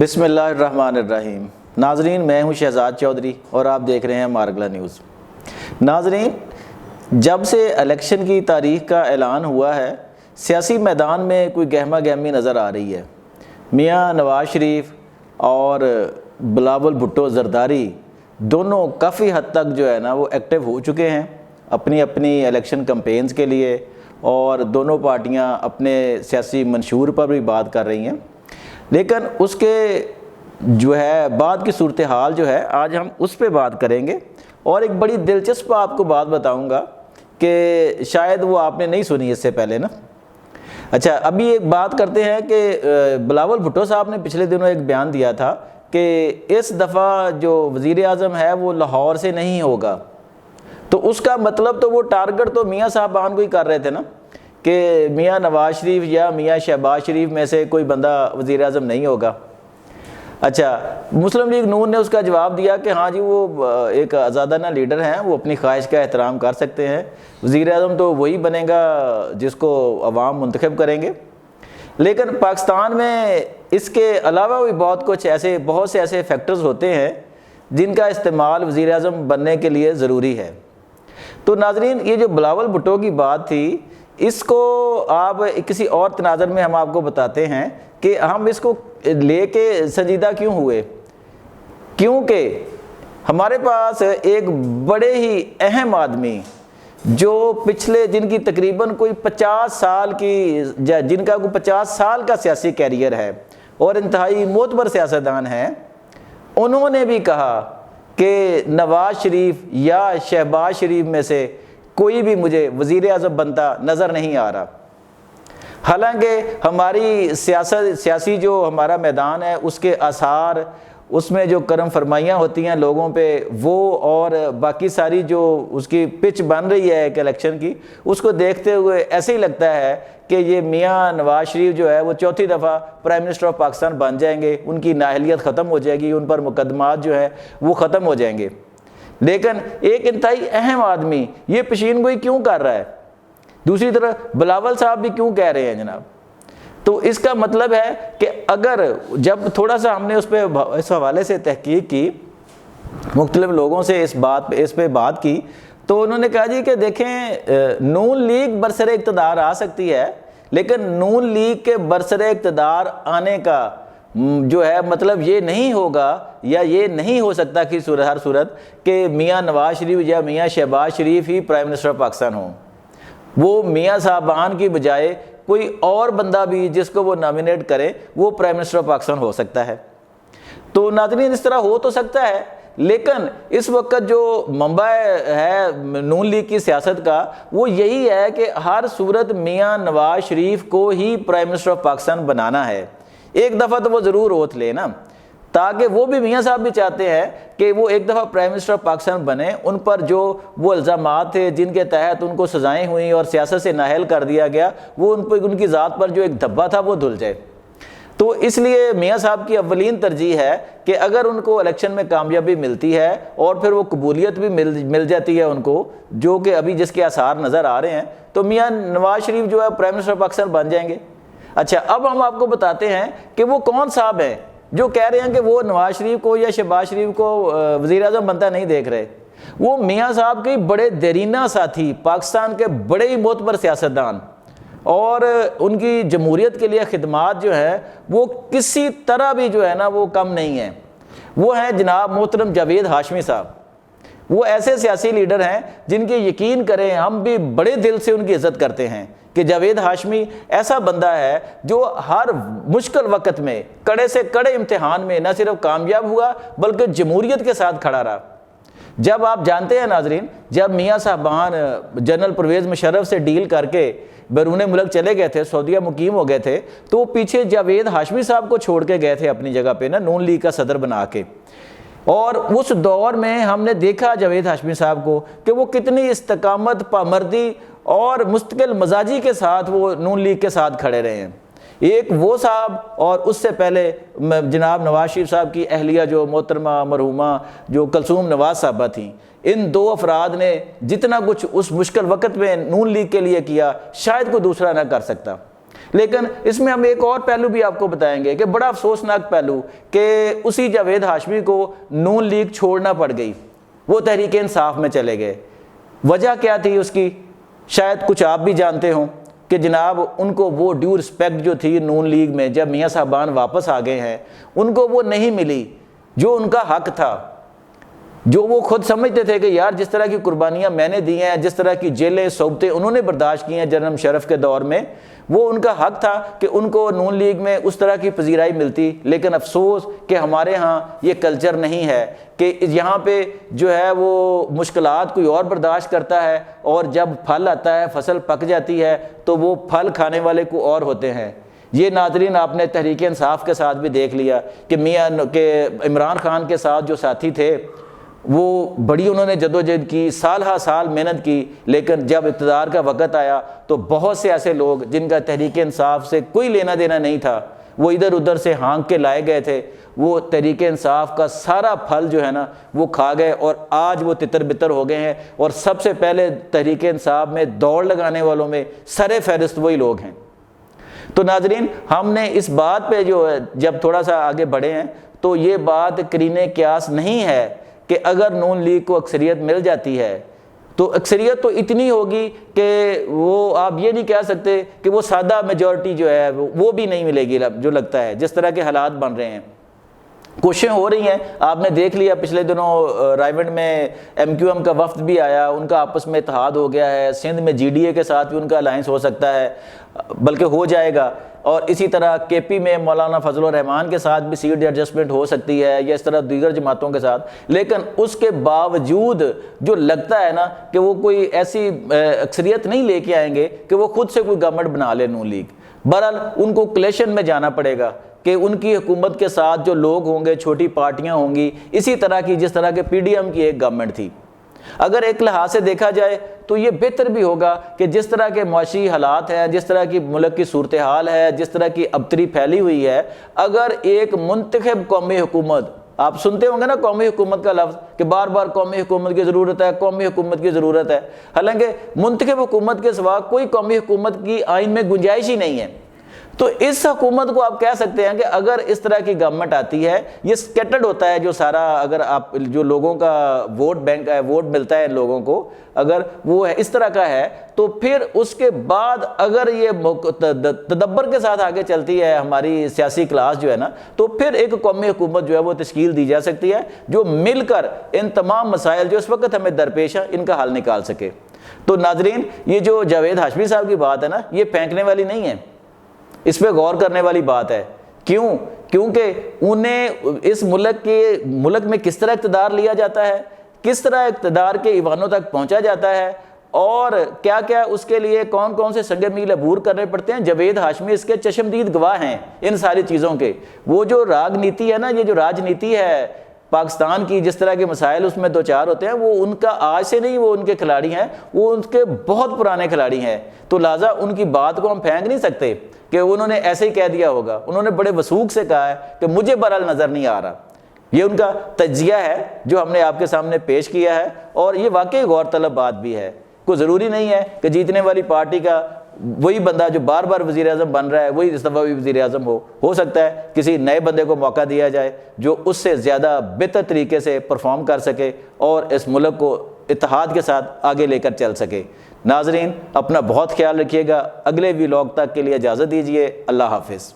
بسم اللہ الرحمن الرحیم۔ ناظرین، میں ہوں شہزاد چودھری اور آپ دیکھ رہے ہیں مارگلا نیوز۔ ناظرین، جب سے الیکشن کی تاریخ کا اعلان ہوا ہے، سیاسی میدان میں کوئی گہما گہمی نظر آ رہی ہے۔ میاں نواز شریف اور بلاول بھٹو زرداری دونوں کافی حد تک جو ہے نا وہ ایکٹیو ہو چکے ہیں اپنی اپنی الیکشن کمپینز کے لیے، اور دونوں پارٹیاں اپنے سیاسی منشور پر بھی بات کر رہی ہیں۔ لیکن اس کے جو ہے بعد کی صورتحال جو ہے آج ہم اس پہ بات کریں گے، اور ایک بڑی دلچسپ آپ کو بات بتاؤں گا کہ شاید وہ آپ نے نہیں سنی اس سے پہلے نا۔ اچھا، ابھی ایک بات کرتے ہیں کہ بلاول بھٹو صاحب نے پچھلے دنوں ایک بیان دیا تھا کہ اس دفعہ جو وزیر اعظم ہے وہ لاہور سے نہیں ہوگا، تو اس کا مطلب تو وہ ٹارگٹ تو میاں صاحبان کو ہی کر رہے تھے نا کہ میاں نواز شریف یا میاں شہباز شریف میں سے کوئی بندہ وزیر اعظم نہیں ہوگا۔ اچھا، مسلم لیگ نون نے اس کا جواب دیا کہ ہاں جی، وہ ایک آزادانہ لیڈر ہیں، وہ اپنی خواہش کا احترام کر سکتے ہیں، وزیر اعظم تو وہی بنے گا جس کو عوام منتخب کریں گے۔ لیکن پاکستان میں اس کے علاوہ بھی بہت سے ایسے فیکٹرز ہوتے ہیں جن کا استعمال وزیر اعظم بننے کے لیے ضروری ہے۔ تو ناظرین، یہ جو بلاول بھٹو کی بات تھی، اس کو آپ کسی اور تناظر میں ہم آپ کو بتاتے ہیں کہ ہم اس کو لے کے سنجیدہ کیوں ہوئے، کیونکہ ہمارے پاس ایک بڑے ہی اہم آدمی جو جن کی تقریباً کوئی 50 سال کی جن کا کوئی 50 سال کا سیاسی کیریئر ہے اور انتہائی معتبر سیاستدان ہیں، انہوں نے بھی کہا کہ نواز شریف یا شہباز شریف میں سے کوئی بھی مجھے وزیر اعظم بنتا نظر نہیں آ رہا۔ حالانکہ ہماری سیاسی جو ہمارا میدان ہے، اس کے آثار، اس میں جو کرم فرمائیاں ہوتی ہیں لوگوں پہ، وہ اور باقی ساری جو اس کی پچ بن رہی ہے ایک الیکشن کی، اس کو دیکھتے ہوئے ایسے ہی لگتا ہے کہ یہ میاں نواز شریف جو ہے وہ چوتھی دفعہ پرائم منسٹر آف پاکستان بن جائیں گے، ان کی نااہلیت ختم ہو جائے گی، ان پر مقدمات جو ہے وہ ختم ہو جائیں گے۔ لیکن ایک انتہائی اہم آدمی یہ پیشین گوئی کیوں کر رہا ہے؟ دوسری طرف بلاول صاحب بھی کیوں کہہ رہے ہیں جناب؟ تو اس کا مطلب ہے کہ اگر جب تھوڑا سا ہم نے اس حوالے سے تحقیق کی، مختلف لوگوں سے اس پہ بات کی، تو انہوں نے کہا جی کہ دیکھیں، نون لیگ برسر اقتدار آ سکتی ہے، لیکن نون لیگ کے برسر اقتدار آنے کا جو ہے مطلب یہ نہیں ہوگا یا یہ نہیں ہو سکتا کہ ہر صورت کہ میاں نواز شریف یا میاں شہباز شریف ہی پرائم منسٹر آف پاکستان ہوں۔ وہ میاں صاحبان کی بجائے کوئی اور بندہ بھی جس کو وہ نامینیٹ کرے وہ پرائم منسٹر آف پاکستان ہو سکتا ہے۔ تو ناظرین، اس طرح ہو تو سکتا ہے، لیکن اس وقت جو منبع ہے نون لیگ کی سیاست کا، وہ یہی ہے کہ ہر صورت میاں نواز شریف کو ہی پرائم منسٹر آف پاکستان بنانا ہے۔ ایک دفعہ تو وہ ضرور اوتھ لے نا، تاکہ وہ بھی میاں صاحب بھی چاہتے ہیں کہ وہ ایک دفعہ پرائم منسٹر آف پاکستان بنے، ان پر جو وہ الزامات تھے جن کے تحت ان کو سزائیں ہوئیں اور سیاست سے نااہل کر دیا گیا، وہ ان کی ذات پر جو ایک دھبا تھا وہ دھل جائے۔ تو اس لیے میاں صاحب کی اولین ترجیح ہے کہ اگر ان کو الیکشن میں کامیابی ملتی ہے اور پھر وہ قبولیت بھی مل جاتی ہے ان کو، جو کہ ابھی جس کے آثار نظر آ رہے ہیں، تو میاں نواز شریف جو ہے پرائم منسٹر آف پاکستان بن جائیں گے۔ اچھا، اب ہم آپ کو بتاتے ہیں کہ وہ کون صاحب ہیں جو کہہ رہے ہیں کہ وہ نواز شریف کو یا شہباز شریف کو وزیر اعظم بنتا نہیں دیکھ رہے۔ وہ میاں صاحب کے بڑے دیرینہ ساتھی، پاکستان کے بڑے ہی معتبر سیاستدان، اور ان کی جمہوریت کے لیے خدمات جو ہیں وہ کسی طرح بھی جو ہے نا وہ کم نہیں ہیں۔ وہ ہیں جناب محترم جاوید ہاشمی صاحب۔ وہ ایسے سیاسی لیڈر ہیں جن کے یقین کریں ہم بھی بڑے دل سے ان کی عزت کرتے ہیں کہ جاوید ہاشمی ایسا بندہ ہے جو ہر مشکل وقت میں کڑے سے کڑے امتحان میں نہ صرف کامیاب ہوا بلکہ جمہوریت کے ساتھ کھڑا رہا۔ جب آپ جانتے ہیں ناظرین، جب میاں صاحبان جنرل پرویز مشرف سے ڈیل کر کے بیرون ملک چلے گئے تھے، سعودیہ مقیم ہو گئے تھے، تو وہ پیچھے جاوید ہاشمی صاحب کو چھوڑ کے گئے تھے اپنی جگہ پہ نا، نون لیگ کا صدر بنا کے۔ اور اس دور میں ہم نے دیکھا جاوید ہاشمی صاحب کو کہ وہ کتنی استقامت، پامردی اور مستقل مزاجی کے ساتھ وہ نون لیگ کے ساتھ کھڑے رہے ہیں۔ ایک وہ صاحب اور اس سے پہلے جناب نواز شریف صاحب کی اہلیہ جو محترمہ مرحومہ جو کلثوم نواز صاحبہ تھیں، ان دو افراد نے جتنا کچھ اس مشکل وقت میں نون لیگ کے لیے کیا شاید کوئی دوسرا نہ کر سکتا۔ لیکن اس میں ہم ایک اور پہلو بھی آپ کو بتائیں گے کہ بڑا افسوسناک پہلو کہ اسی جاوید ہاشمی کو نون لیگ چھوڑنا پڑ گئی، وہ تحریک انصاف میں چلے گئے۔ وجہ کیا تھی اس کی؟ شاید کچھ آپ بھی جانتے ہوں کہ جناب ان کو وہ ڈیو رسپیکٹ جو تھی نون لیگ میں جب میاں صاحبان واپس آ گئے ہیں ان کو وہ نہیں ملی جو ان کا حق تھا، جو وہ خود سمجھتے تھے کہ یار جس طرح کی قربانیاں میں نے دی ہیں، جس طرح کی جیلیں صوبتیں انہوں نے برداشت کی ہیں جنرل مشرف کے دور میں، وہ ان کا حق تھا کہ ان کو نون لیگ میں اس طرح کی پذیرائی ملتی۔ لیکن افسوس کہ ہمارے ہاں یہ کلچر نہیں ہے کہ یہاں پہ جو ہے وہ مشکلات کوئی اور برداشت کرتا ہے اور جب پھل آتا ہے، فصل پک جاتی ہے تو وہ پھل کھانے والے کو اور ہوتے ہیں۔ یہ ناظرین آپ نے تحریک انصاف کے ساتھ بھی دیکھ لیا کہ میاں کہ عمران خان کے ساتھ جو ساتھی تھے وہ بڑی انہوں نے جدوجہد کی، سال ہا سال محنت کی، لیکن جب اقتدار کا وقت آیا تو بہت سے ایسے لوگ جن کا تحریک انصاف سے کوئی لینا دینا نہیں تھا، وہ ادھر ادھر سے ہانک کے لائے گئے تھے، وہ تحریک انصاف کا سارا پھل جو ہے نا وہ کھا گئے اور آج وہ تتر بتر ہو گئے ہیں۔ اور سب سے پہلے تحریک انصاف میں دوڑ لگانے والوں میں سر فہرست وہی لوگ ہیں۔ تو ناظرین ہم نے اس بات پہ جو جب تھوڑا سا آگے بڑھے ہیں تو یہ بات قرین قیاس نہیں ہے کہ اگر نون لیگ کو اکثریت مل جاتی ہے تو اکثریت تو اتنی ہوگی کہ وہ آپ یہ نہیں کہہ سکتے کہ وہ سادہ میجورٹی جو ہے وہ بھی نہیں ملے گی، جو لگتا ہے جس طرح کے حالات بن رہے ہیں۔ کوششیں ہو رہی ہیں، آپ نے دیکھ لیا پچھلے دنوں رائیونڈ میں ایم کیو ایم کا وفد بھی آیا، ان کا آپس میں اتحاد ہو گیا ہے، سندھ میں جی ڈی اے کے ساتھ بھی ان کا الائنس ہو سکتا ہے، بلکہ ہو جائے گا، اور اسی طرح کے پی میں مولانا فضل الرحمان کے ساتھ بھی سیٹ ایڈجسٹمنٹ ہو سکتی ہے، یا اس طرح دیگر جماعتوں کے ساتھ۔ لیکن اس کے باوجود جو لگتا ہے نا کہ وہ کوئی ایسی اکثریت نہیں لے کے آئیں گے کہ وہ خود سے کوئی گورنمنٹ بنا لے نون لیگ۔ بہرحال ان کو کلیشن میں جانا پڑے گا کہ ان کی حکومت کے ساتھ جو لوگ ہوں گے، چھوٹی پارٹیاں ہوں گی، اسی طرح کی جس طرح کے پی ڈی ایم کی ایک گورنمنٹ تھی۔ اگر ایک لحاظ سے دیکھا جائے تو یہ بہتر بھی ہوگا کہ جس طرح کے معاشی حالات ہیں، جس طرح کی ملک کی صورتحال ہے، جس طرح کی ابتری پھیلی ہوئی ہے، اگر ایک منتخب قومی حکومت، آپ سنتے ہوں گے نا قومی حکومت کا لفظ کہ بار بار قومی حکومت کی ضرورت ہے، قومی حکومت کی ضرورت ہے، حالانکہ منتخب حکومت کے سوا کوئی قومی حکومت کی آئین میں گنجائش ہی نہیں ہے۔ تو اس حکومت کو آپ کہہ سکتے ہیں کہ اگر اس طرح کی گورنمنٹ آتی ہے، یہ سکیٹرڈ ہوتا ہے جو سارا، اگر آپ جو لوگوں کا ووٹ بینک ہے، ووٹ ملتا ہے ان لوگوں کو، اگر وہ اس طرح کا ہے تو پھر اس کے بعد اگر یہ تدبر کے ساتھ آگے چلتی ہے ہماری سیاسی کلاس جو ہے نا، تو پھر ایک قومی حکومت جو ہے وہ تشکیل دی جا سکتی ہے جو مل کر ان تمام مسائل جو اس وقت ہمیں درپیش ہیں ان کا حل نکال سکے۔ تو ناظرین یہ جو جاوید ہاشمی صاحب کی بات ہے نا، یہ پھینکنے والی نہیں ہے، اس پہ غور کرنے والی بات ہے۔ کیوں؟ کیونکہ انہیں اس ملک میں کس طرح اقتدار لیا جاتا ہے، کس طرح اقتدار کے ایوانوں تک پہنچا جاتا ہے، اور کیا کیا اس کے لیے کون کون سے سنگ میل عبور کرنے پڑتے ہیں۔ جاوید ہاشمی اس کے چشمدید گواہ ہیں ان ساری چیزوں کے۔ وہ جو راجنیتی ہے نا، یہ جو راجنیتی ہے پاکستان کی، جس طرح کے مسائل اس میں دو چار ہوتے ہیں، وہ ان کا آج سے نہیں، وہ ان کے کھلاڑی ہیں، وہ ان کے بہت پرانے کھلاڑی ہیں۔ تو لہٰذا ان کی بات کو ہم پھینک نہیں سکتے کہ انہوں نے ایسے ہی کہہ دیا ہوگا۔ انہوں نے بڑے وثوق سے کہا ہے کہ مجھے بہرحال نظر نہیں آ رہا۔ یہ ان کا تجزیہ ہے جو ہم نے آپ کے سامنے پیش کیا ہے، اور یہ واقعی غور طلب بات بھی ہے۔ کوئی ضروری نہیں ہے کہ جیتنے والی پارٹی کا وہی بندہ جو بار بار وزیر اعظم بن رہا ہے وہی اس دفعہ بھی وزیر اعظم ہو سکتا ہے کسی نئے بندے کو موقع دیا جائے جو اس سے زیادہ بہتر طریقے سے پرفارم کر سکے اور اس ملک کو اتحاد کے ساتھ آگے لے کر چل سکے۔ ناظرین اپنا بہت خیال رکھیے گا، اگلے ویلاگ تک کے لیے اجازت دیجیے، اللہ حافظ۔